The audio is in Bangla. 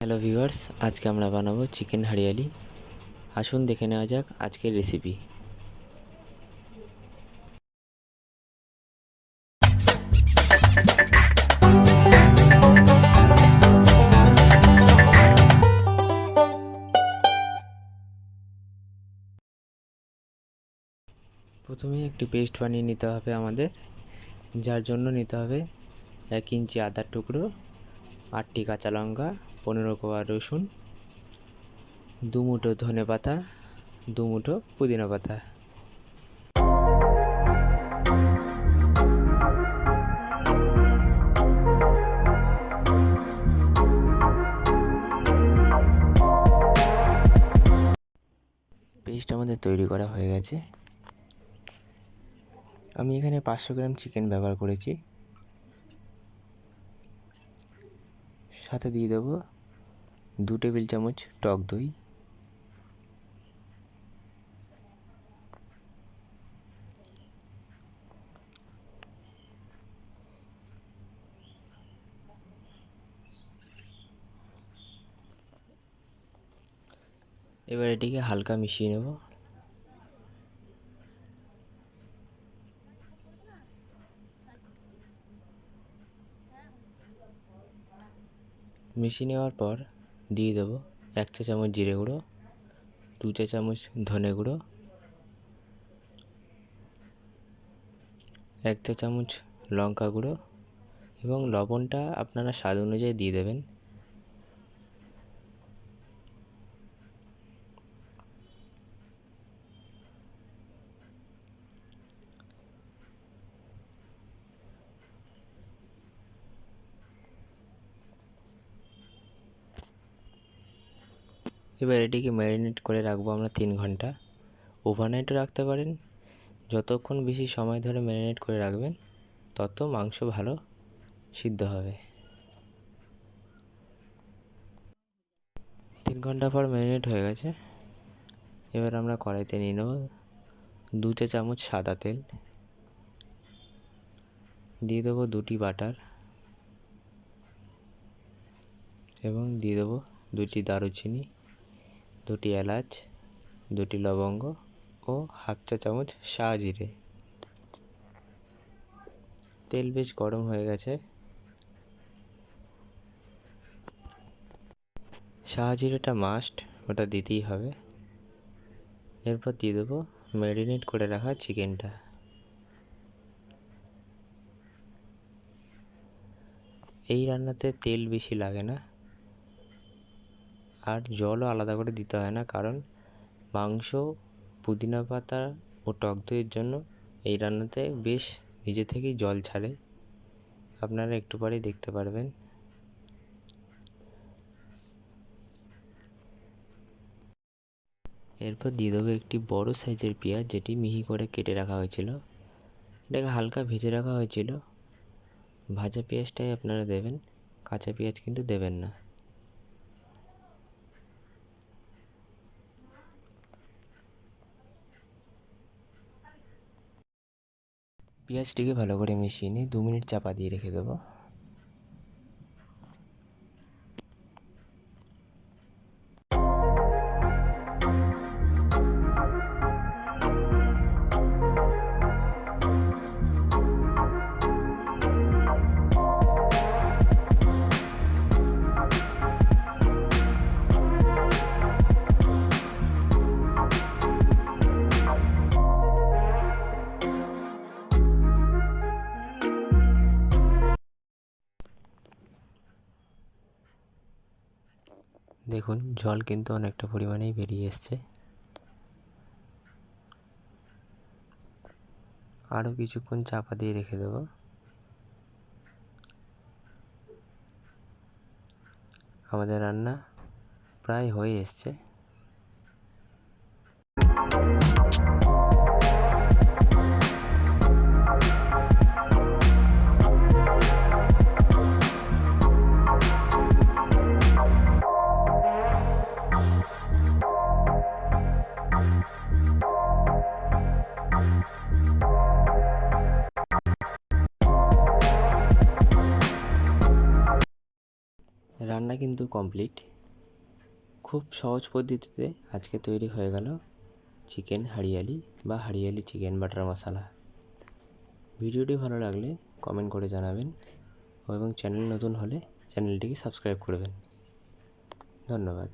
হ্যালো ভিউয়ার্স, আজকে আমরা বানাবো চিকেন হারিয়ালি। আসুন দেখে নেওয়া যাক আজকের রেসিপি। প্রথমে একটি পেস্ট বানিয়ে নিতে হবে আমাদের, যার জন্য নিতে হবে 1 ইঞ্চি আদার টুকরো, 8টি কাঁচা লঙ্কা, 15 কোয়া রসুন, 2 মুঠো ধনে পাতা, 2 মুঠো পুদিনা পাতা। পেস্ট আমাদের তৈরি করা হয়ে গেছে। আমি এখানে 500 গ্রাম চিকেন ব্যবহার করেছি। সাথে দিয়ে দেবো 2 টেবিল চামচ টক দই, এবার এটিকে হালকা মিশিয়ে নেব। মিশিয়ে নেওয়ার পর দিয়ে দেবো 1 চা চামচ জিরে গুঁড়ো, 2 চা চামচ ধনে গুঁড়ো, 1 চা চামচ লঙ্কা গুঁড়ো এবং লবণটা আপনারা স্বাদ অনুযায়ী দিয়ে দেবেন। এবার এটিকে ম্যারিনেট করে রাখবো আমরা 3 ঘন্টা। ওভারনাইটও রাখতে পারেন। যতক্ষণ বেশি সময় ধরে ম্যারিনেট করে রাখবেন তত মাংস ভালো সিদ্ধ হবে। 3 ঘন্টা পর ম্যারিনেট হয়ে গেছে। এবার আমরা কড়াইতে নিয়ে নেব 2 চা চামচ সাদা তেল, দিয়ে দেবো 2টি বাটার এবং দিয়ে দেবো 2টি দারুচিনি, 2টি এলাচ, 2টি লবঙ্গ ও 1/2 চা চামচ শাহ জিরে। তেল বেশ গরম হয়ে গেছে। শাহ জিরেটা মাস্ট, ওটা দিতেই হবে। এরপর দিয়ে দেবো ম্যারিনেট করে রাখা চিকেনটা। এই রান্নাতে তেল বেশি লাগে না আর জলও আলাদা করে দিতে হয় না, কারণ মাংস, পুদিনা পাতা ও টক দইয়ের জন্য এই রান্নাতে বেশ নিজে থেকেই জল ছাড়ে। আপনারা একটু পরেই দেখতে পারবেন। এরপর দিয়ে দেবো একটি বড় সাইজের পেঁয়াজ, যেটি মিহি করে কেটে রাখা হয়েছিল। এটাকে হালকা ভেজে রাখা হয়েছিল। ভাজা পেঁয়াজটাই আপনারা দেবেন, কাঁচা পেঁয়াজ কিন্তু দেবেন না। পেঁয়াজটিকে ভালো করে মিশিয়ে নিয়ে 2 মিনিট চাপা দিয়ে রেখে দেবো। দেখুন জল কিন্তু অনেকটা পরিমাণেই বেরিয়ে এসছে। আরও কিছুক্ষণ চাপা দিয়ে রেখে দেবো। আমাদের রান্না প্রায় হয়ে এসছে। রান্না কিন্তু কমপ্লিট। খুব সহজ পদ্ধতিতে আজকে তৈরি হয়ে গেল চিকেন হারিয়ালি বা হারিয়ালি চিকেন বাটার মশলা। ভিডিওটি ভালো লাগলে কমেন্ট করে জানাবেন এবং চ্যানেল নতুন হলে চ্যানেলটিকে সাবস্ক্রাইব করবেন। ধন্যবাদ।